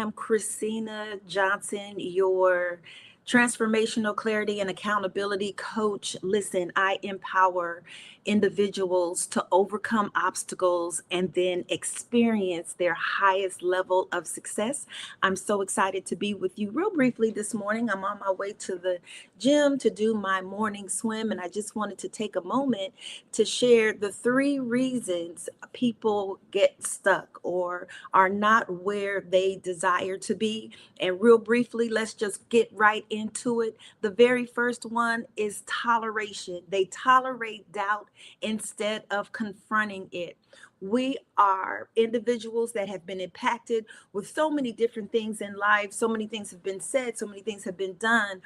am Christina Johnson, your transformational clarity and accountability coach. Listen, I empower individuals to overcome obstacles and then experience their highest level of success. I'm so excited to be with you. Real briefly this morning, I'm on my way to the gym to do my morning swim, and I just wanted to take a moment to share the 3 reasons people get stuck or are not where they desire to be. And real briefly, let's just get right into it. The very first one is toleration. They tolerate doubt instead of confronting it. We are individuals that have been impacted with so many different things in life. So many things have been said, so many things have been done.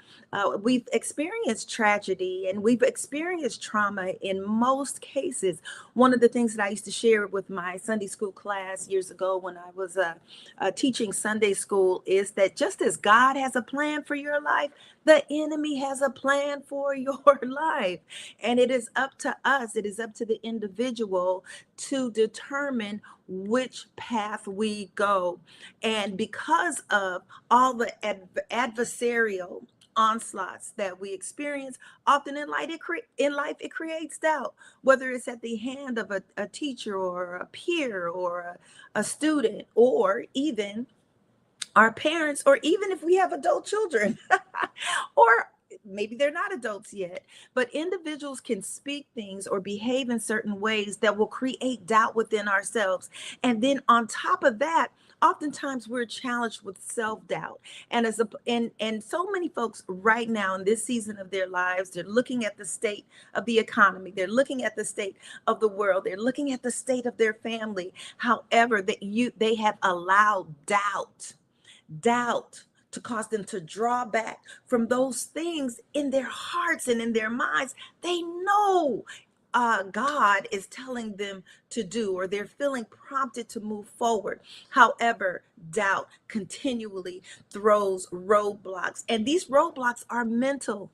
We've experienced tragedy and we've experienced trauma in most cases. One of the things that I used to share with my Sunday school class years ago when I was teaching Sunday school is that just as God has a plan for your life, the enemy has a plan for your life. And it is up to us, it is up to the individual to determine which path we go. And because of all the adversarial onslaughts that we experience, often in life, it creates doubt, whether it's at the hand of a teacher or a peer or a student, or even our parents, or even if we have adult children, or maybe they're not adults yet, but individuals can speak things or behave in certain ways that will create doubt within ourselves. And then on top of that, oftentimes we're challenged with self-doubt. And and so many folks right now in this season of their lives, they're looking at the state of the economy, they're looking at the state of the world, they're looking at the state of their family. However, they have allowed doubt to cause them to draw back from those things in their hearts and in their minds. They know God is telling them to do, or they're feeling prompted to move forward. However, doubt continually throws roadblocks, and these roadblocks are mental.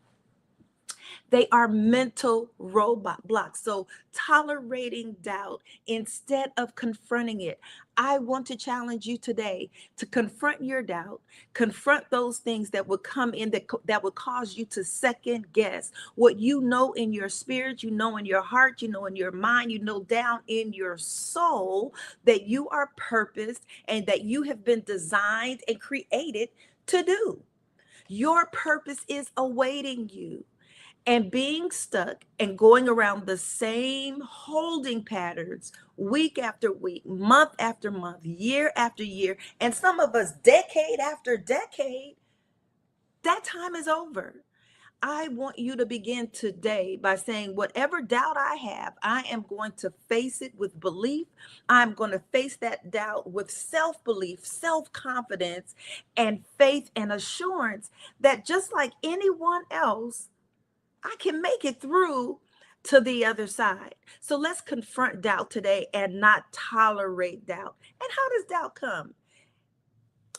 They are mental robot blocks. So tolerating doubt instead of confronting it. I want to challenge you today to confront your doubt, confront those things that would come in that would cause you to second guess what you know in your spirit, you know in your heart, you know in your mind, you know down in your soul that you are purposed and that you have been designed and created to do. Your purpose is awaiting you, and being stuck and going around the same holding patterns week after week, month after month, year after year, and some of us decade after decade, that time is over. I want you to begin today by saying, whatever doubt I have, I am going to face it with belief. I'm going to face that doubt with self belief, self confidence, and faith and assurance that just like anyone else, I can make it through to the other side. So let's confront doubt today and not tolerate doubt. And how does doubt come?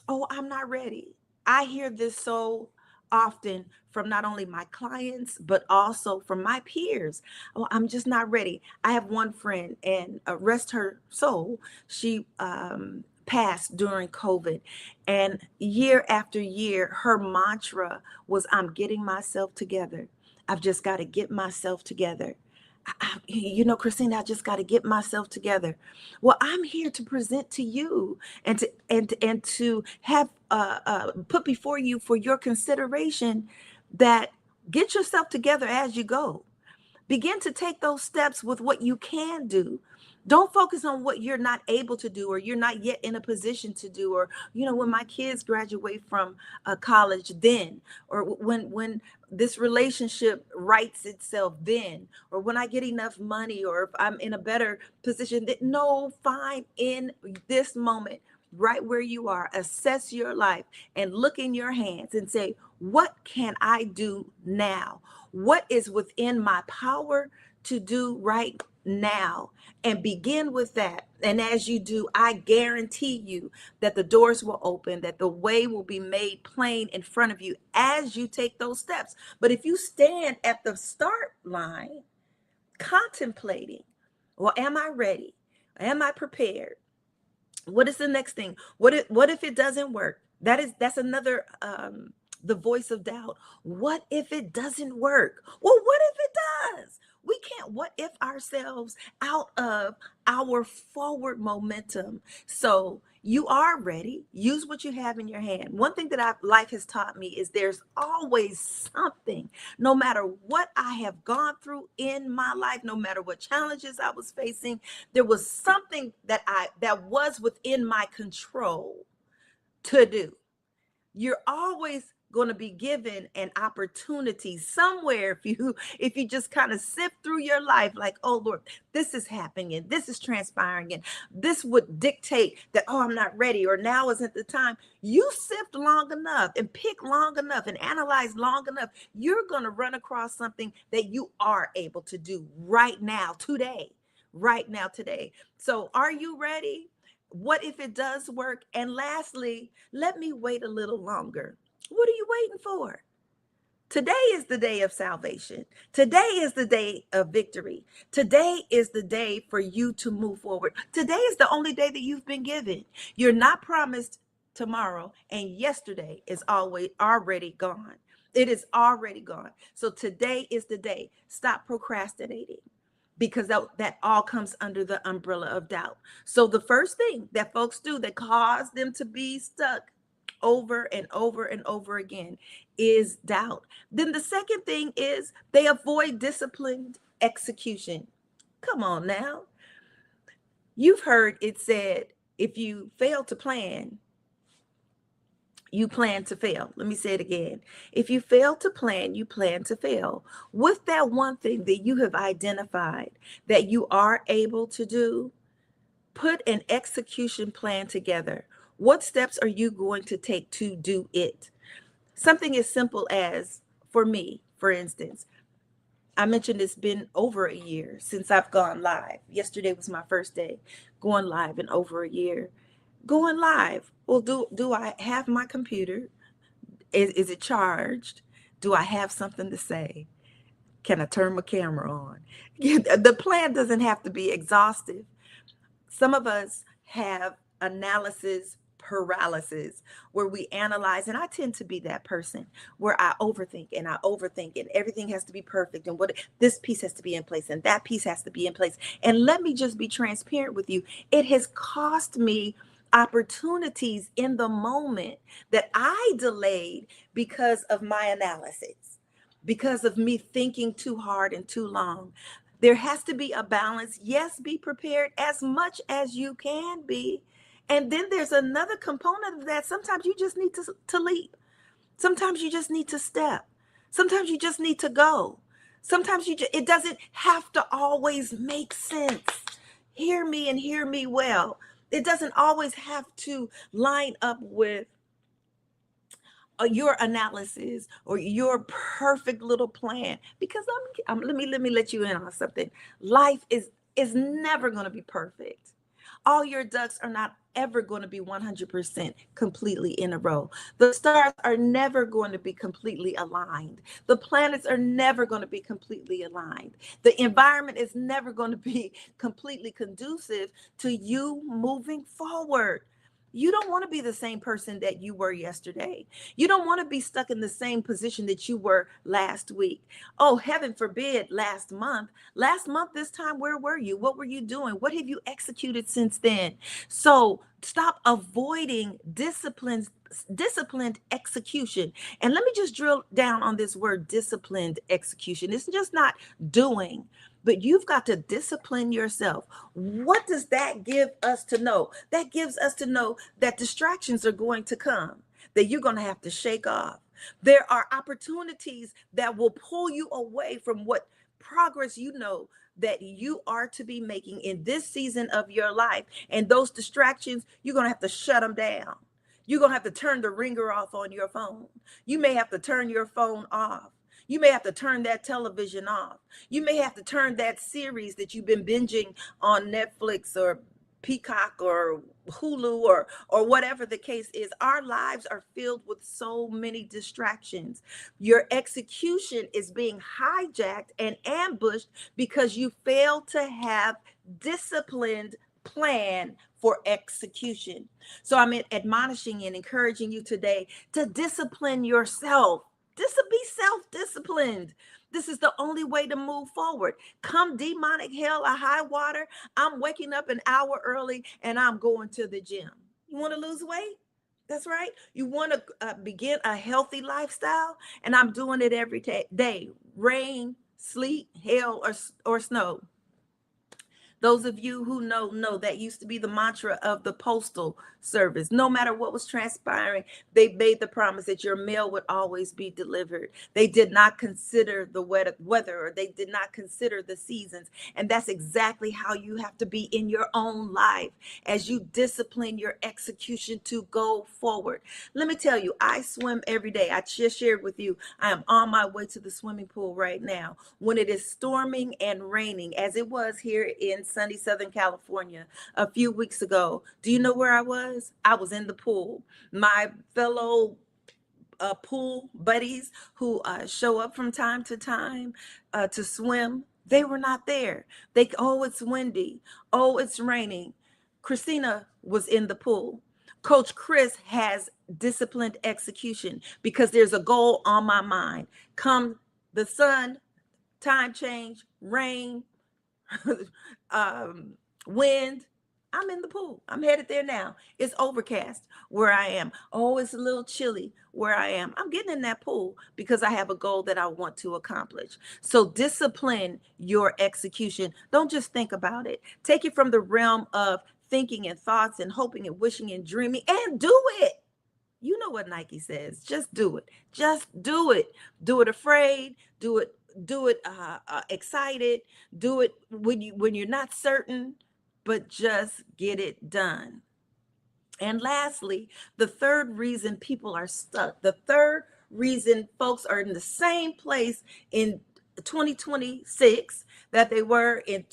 Oh, I'm not ready. I hear this so often from not only my clients, but also from my peers. Oh, I'm just not ready. I have one friend, and rest her soul, she passed during COVID. And year after year, her mantra was, I'm getting myself together. I've just got to get myself together. Christina, I just got to get myself together. Well, I'm here to present to you and to have put before you for your consideration that get yourself together as you go. Begin to take those steps with what you can do. Don't focus on what you're not able to do or you're not yet in a position to do. Or, when my kids graduate from college, then, or when this relationship rights itself, then, or when I get enough money, or if I'm in a better position. No, fine, in this moment, right where you are, assess your life and look in your hands and say, what can I do now? What is within my power to do right now? And begin with that. And as you do, I guarantee you that the doors will open, that the way will be made plain in front of you as you take those steps. But if you stand at the start line contemplating, well, am I ready? Am I prepared? What is the next thing? What if it doesn't work? That's another the voice of doubt. What if it doesn't work? Well, what if it does? We can't what if ourselves out of our forward momentum. So you are ready. Use what you have in your hand. One thing that life has taught me is there's always something, no matter what I have gone through in my life, no matter what challenges I was facing, there was something that was within my control to do. You're always going to be given an opportunity somewhere if you just kind of sift through your life, like, oh Lord, this is happening and this is transpiring and this would dictate that, oh, I'm not ready, or now isn't the time. You sift long enough and pick long enough and analyze long enough, you're going to run across something that you are able to do right now today, right now today. So are you ready? What if it does work? And lastly, let me wait a little longer. What are you waiting for? Today is the day of salvation. Today is the day of victory. Today is the day for you to move forward. Today is the only day that you've been given. You're not promised tomorrow, and yesterday is always already gone. It is already gone. So today is the day. Stop procrastinating, because that all comes under the umbrella of doubt. So the first thing that folks do that cause them to be stuck over and over and over again is doubt. Then the second thing is they avoid disciplined execution. Come on now. You've heard it said, if you fail to plan, you plan to fail. Let me say it again. If you fail to plan, you plan to fail. With that one thing that you have identified that you are able to do, put an execution plan together. What steps are you going to take to do it? Something as simple as, for me, for instance, I mentioned it's been over a year since I've gone live. Yesterday was my first day going live in over a year. Going live. Well, do I have my computer? Is it charged? Do I have something to say? Can I turn my camera on? The plan doesn't have to be exhaustive. Some of us have analysis paralysis, where we analyze, and I tend to be that person where I overthink and everything has to be perfect, and what this piece has to be in place and that piece has to be in place. And let me just be transparent with you. It has cost me opportunities in the moment that I delayed because of my analysis, because of me thinking too hard and too long. There has to be a balance. Yes, be prepared as much as you can be. And then there's another component of that. Sometimes you just need to leap. Sometimes you just need to step. Sometimes you just need to go. Sometimes it doesn't have to always make sense. Hear me and hear me well. It doesn't always have to line up with your analysis or your perfect little plan, because let me let you in on something. Life is never going to be perfect. All your ducks are not ever going to be 100% completely in a row. The stars are never going to be completely aligned. The planets are never going to be completely aligned. The environment is never going to be completely conducive to you moving forward. You don't want to be the same person that you were yesterday. You don't want to be stuck in the same position that you were last week. Oh, heaven forbid, last month. Last month, this time, where were you? What were you doing? What have you executed since then? So stop avoiding disciplined execution. And let me just drill down on this word, disciplined execution. It's just not doing, but you've got to discipline yourself. What does that give us to know? That gives us to know that distractions are going to come, that you're going to have to shake off. There are opportunities that will pull you away from what progress you know that you are to be making in this season of your life. And those distractions, you're going to have to shut them down. You're going to have to turn the ringer off on your phone. You may have to turn your phone off. You may have to turn that television off. You may have to turn that series that you've been binging on Netflix or Peacock or Hulu or whatever the case is. Our lives are filled with so many distractions. Your execution is being hijacked and ambushed because you fail to have disciplined plan for execution. So I'm admonishing and encouraging you today to discipline yourself. Be self-disciplined. This is the only way to move forward. Come demonic hell or high water, I'm waking up an hour early and I'm going to the gym. You want to lose weight? That's right. You want to begin a healthy lifestyle, and I'm doing it every day, rain, sleet, hail, or snow. Those of you who know that used to be the mantra of the postal service. No matter what was transpiring, they made the promise that your mail would always be delivered. They did not consider the weather, or they did not consider the seasons. And that's exactly how you have to be in your own life as you discipline your execution to go forward. Let me tell you, I swim every day. I just shared with you, I am on my way to the swimming pool right now. When it is storming and raining, as it was here in sunny Southern California a few weeks ago, do you know where I was? I was in the pool. My fellow pool buddies who show up from time to time to swim, they were not there. Oh, it's windy. Oh, it's raining. Christina was in the pool. Coach Chris has disciplined execution because there's a goal on my mind. Come the sun, time change, rain, wind, I'm in the pool. I'm headed there now. It's overcast where I am. Oh, it's a little chilly where I am. I'm getting in that pool because I have a goal that I want to accomplish. So discipline your execution. Don't just think about it. Take it from the realm of thinking and thoughts and hoping and wishing and dreaming, and do it. You know what Nike says. Just do it. Just do it. Do it afraid. Do it excited. Do it when you're not certain, but just get it done. And lastly, the third reason people are stuck, the third reason folks are in the same place in 2026 that they were in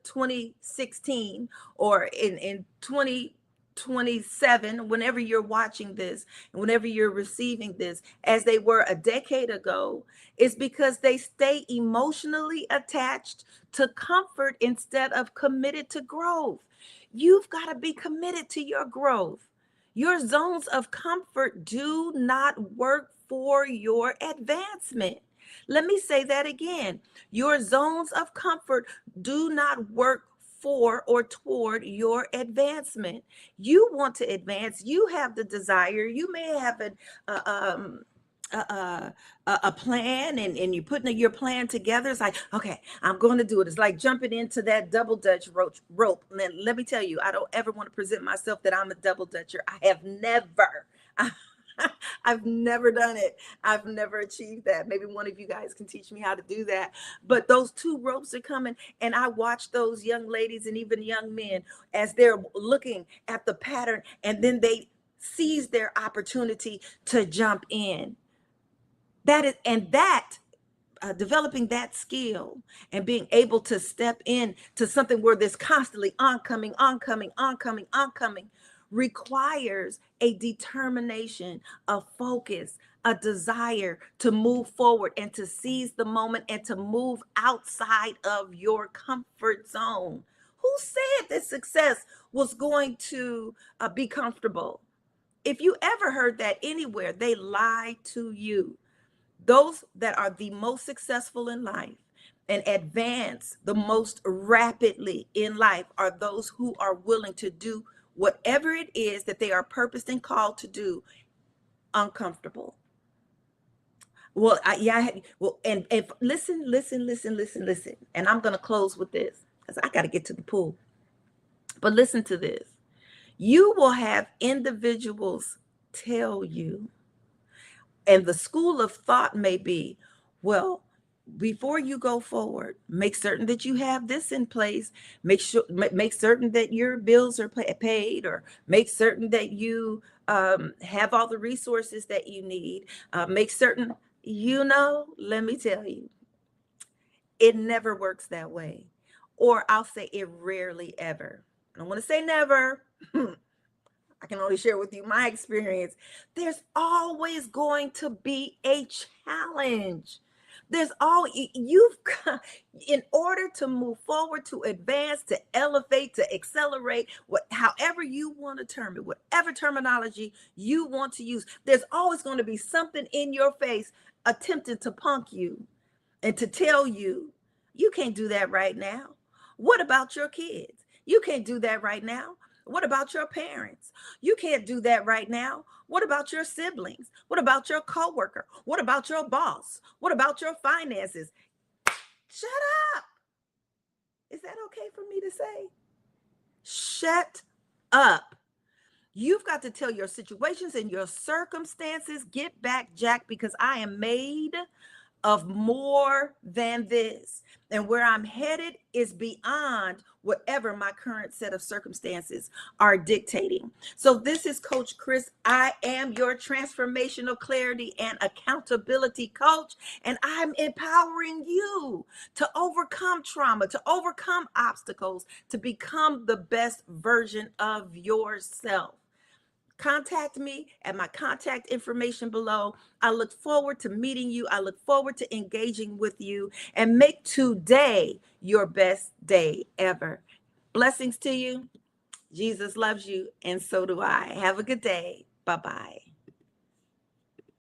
2016 or in 2027, whenever you're watching this and whenever you're receiving this, as they were a decade ago, is because they stay emotionally attached to comfort instead of committed to growth. You've got to be committed to your growth. Your zones of comfort do not work for your advancement. Let me say that again. Your zones of comfort do not work for or toward your advancement. You want to advance. You have the desire. You may have a plan, and you're putting your plan together. It's like, okay, I'm going to do it. It's like jumping into that double dutch rope. And then let me tell you, I don't ever want to present myself that I'm a double dutcher. I have never. I've never done it. I've never achieved that. Maybe one of you guys can teach me how to do that. But those two ropes are coming, and I watch those young ladies and even young men as they're looking at the pattern, and then they seize their opportunity to jump in. Developing that skill and being able to step in to something where there's constantly oncoming requires a determination, a focus, a desire to move forward and to seize the moment and to move outside of your comfort zone. Who said that success was going to be comfortable? If you ever heard that anywhere, they lie to you. Those that are the most successful in life and advance the most rapidly in life are those who are willing to do whatever it is that they are purposed and called to do uncomfortable. Well, and if listen, and I'm going to close with this because I got to get to the pool. But listen to this. You will have individuals tell you, and the school of thought may be, well, before you go forward, make certain that you have this in place. Make certain that your bills are paid, or make certain that you have all the resources that you need. Make certain, let me tell you, it never works that way. Or I'll say it rarely ever. I don't want to say never. I can only share with you my experience. There's always going to be a challenge. There's all you've got in order to move forward, to advance, to elevate, to accelerate, however you want to term it, whatever terminology you want to use. There's always going to be something in your face attempting to punk you and to tell you, you can't do that right now. What about your kids? You can't do that right now. What about your parents? You can't do that right now. What about your siblings? What about your coworker? What about your boss? What about your finances? Shut up. Is that okay for me to say? Shut up. You've got to tell your situations and your circumstances, get back, Jack, because I am made of more than this. And where I'm headed is beyond whatever my current set of circumstances are dictating. So this is Coach Chris. I am your transformational clarity and accountability coach, and I'm empowering you to overcome trauma, to overcome obstacles, to become the best version of yourself. Contact me at my contact information below. I look forward to meeting you. I look forward to engaging with you, and make today your best day ever. Blessings to you. Jesus loves you, and so do I. Have a good day. Bye-bye.